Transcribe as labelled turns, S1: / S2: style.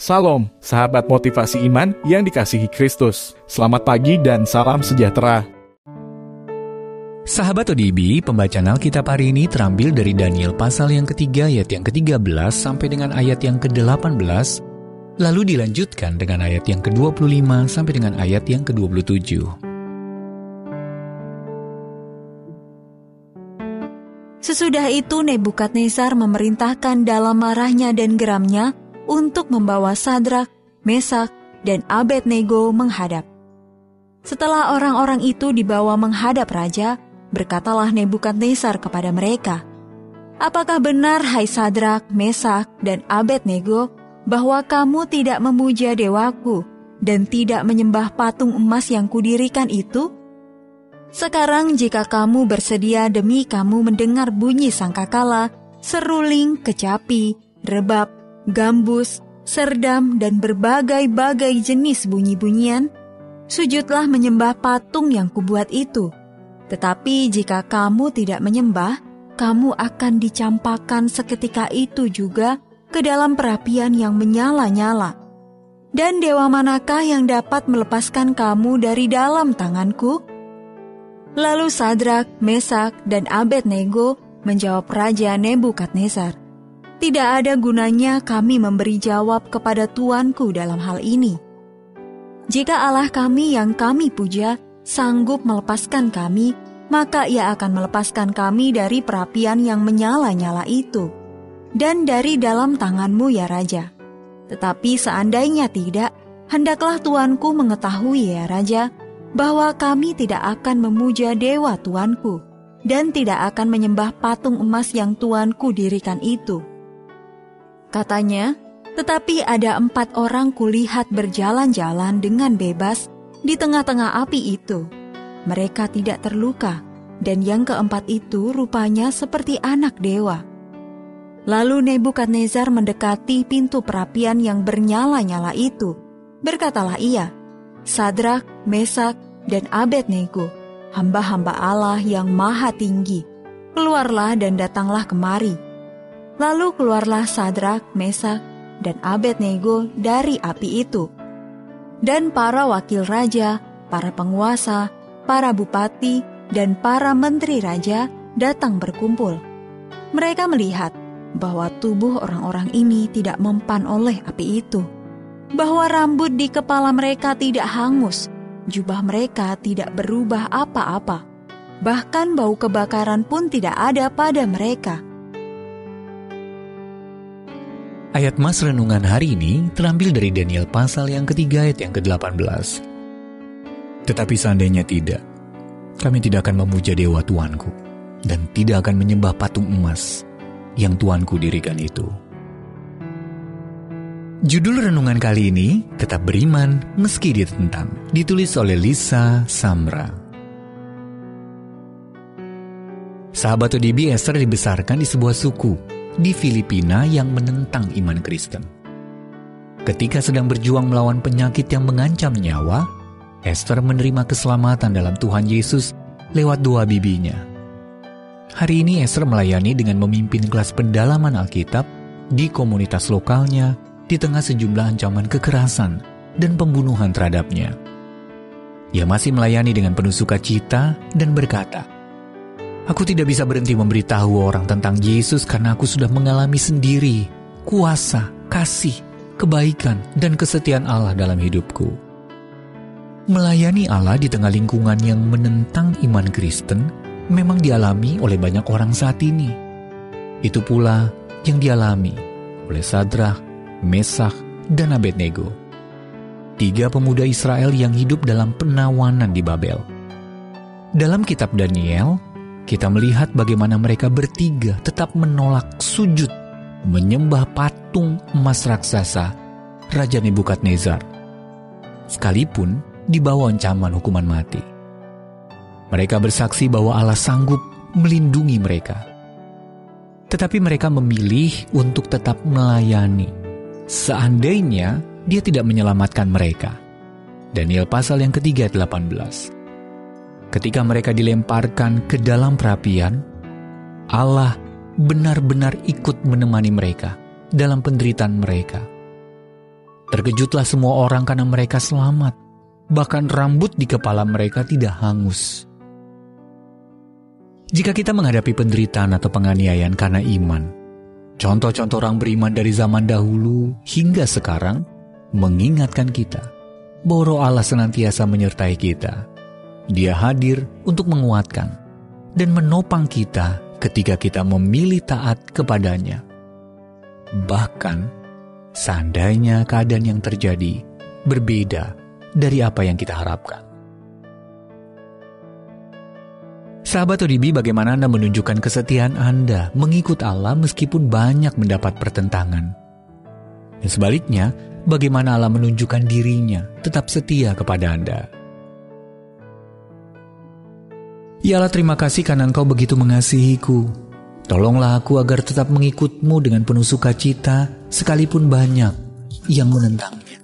S1: Salam, sahabat motivasi iman yang dikasihi Kristus. Selamat pagi dan salam sejahtera.
S2: Sahabat ODB, pembacaan Alkitab hari ini terambil dari Daniel pasal yang ketiga ayat yang ke-13 sampai dengan ayat yang ke-18, lalu dilanjutkan dengan ayat yang ke-25 sampai dengan ayat yang ke-27.
S3: Sesudah itu Nebukadnezar memerintahkan dalam marahnya dan geramnya untuk membawa Sadrak, Mesak, dan Abednego menghadap. Setelah orang-orang itu dibawa menghadap raja, berkatalah Nebukadnezar kepada mereka, "Apakah benar, hai Sadrak, Mesak, dan Abednego, bahwa kamu tidak memuja dewaku dan tidak menyembah patung emas yang kudirikan itu? Sekarang jika kamu bersedia demi kamu mendengar bunyi sangkakala, seruling, kecapi, rebab, gambus, serdam, dan berbagai-bagai jenis bunyi-bunyian, sujudlah menyembah patung yang kubuat itu. Tetapi jika kamu tidak menyembah, kamu akan dicampakkan seketika itu juga ke dalam perapian yang menyala-nyala. Dan dewa manakah yang dapat melepaskan kamu dari dalam tanganku?" Lalu Sadrak, Mesak, dan Abednego menjawab Raja Nebukadnezar, "Tidak ada gunanya kami memberi jawab kepada tuanku dalam hal ini. Jika Allah kami yang kami puja sanggup melepaskan kami, maka Ia akan melepaskan kami dari perapian yang menyala-nyala itu, dan dari dalam tanganmu ya Raja. Tetapi seandainya tidak, hendaklah tuanku mengetahui ya Raja, bahwa kami tidak akan memuja dewa tuanku, dan tidak akan menyembah patung emas yang tuanku dirikan itu." Katanya, "Tetapi ada 4 orang kulihat berjalan-jalan dengan bebas di tengah-tengah api itu. Mereka tidak terluka, dan yang keempat itu rupanya seperti anak dewa." Lalu Nebukadnezar mendekati pintu perapian yang bernyala-nyala itu. Berkatalah ia, "Sadrak, Mesak, dan Abednego, hamba-hamba Allah yang maha tinggi, keluarlah dan datanglah kemari." Lalu keluarlah Sadrak, Mesak, dan Abednego dari api itu. Dan para wakil raja, para penguasa, para bupati, dan para menteri raja datang berkumpul. Mereka melihat bahwa tubuh orang-orang ini tidak mempan oleh api itu, bahwa rambut di kepala mereka tidak hangus, jubah mereka tidak berubah apa-apa, bahkan bau kebakaran pun tidak ada pada mereka.
S2: Ayat Mas Renungan hari ini terambil dari Daniel pasal yang ketiga ayat yang ke-18. "Tetapi seandainya tidak, kami tidak akan memuja dewa Tuanku, dan tidak akan menyembah patung emas yang Tuanku dirikan itu." Judul renungan kali ini, Tetap Beriman Meski Ditentang, ditulis oleh Lisa Samra. Sahabat ODB, Esther dibesarkan di sebuah suku di Filipina yang menentang iman Kristen. Ketika sedang berjuang melawan penyakit yang mengancam nyawa, Esther menerima keselamatan dalam Tuhan Yesus lewat doa bibinya. Hari ini Esther melayani dengan memimpin kelas pendalaman Alkitab di komunitas lokalnya di tengah sejumlah ancaman kekerasan dan pembunuhan terhadapnya. Ia masih melayani dengan penuh sukacita dan berkata, "Aku tidak bisa berhenti memberitahu orang tentang Yesus karena aku sudah mengalami sendiri kuasa, kasih, kebaikan, dan kesetiaan Allah dalam hidupku." Melayani Allah di tengah lingkungan yang menentang iman Kristen memang dialami oleh banyak orang saat ini. Itu pula yang dialami oleh Sadrak, Mesak, dan Abednego, 3 pemuda Israel yang hidup dalam penawanan di Babel. Dalam kitab Daniel, kita melihat bagaimana mereka bertiga tetap menolak sujud menyembah patung emas raksasa Raja Nebukadnezar, sekalipun di bawah ancaman hukuman mati. Mereka bersaksi bahwa Allah sanggup melindungi mereka. Tetapi mereka memilih untuk tetap melayani, seandainya Dia tidak menyelamatkan mereka. Daniel pasal yang ketiga 18. Ketika mereka dilemparkan ke dalam perapian, Allah benar-benar ikut menemani mereka dalam penderitaan mereka. Terkejutlah semua orang karena mereka selamat. Bahkan rambut di kepala mereka tidak hangus. Jika kita menghadapi penderitaan atau penganiayaan karena iman, contoh-contoh orang beriman dari zaman dahulu hingga sekarang mengingatkan kita bahwa Roh Allah senantiasa menyertai kita. Dia hadir untuk menguatkan dan menopang kita ketika kita memilih taat kepadanya. Bahkan, seandainya keadaan yang terjadi berbeda dari apa yang kita harapkan. Sahabat ODB, bagaimana Anda menunjukkan kesetiaan Anda mengikut Allah meskipun banyak mendapat pertentangan? Dan sebaliknya, bagaimana Allah menunjukkan dirinya tetap setia kepada Anda? Ya Allah, terima kasih karena Engkau begitu mengasihiku. Tolonglah aku agar tetap mengikut-Mu dengan penuh sukacita, sekalipun banyak yang menentangnya.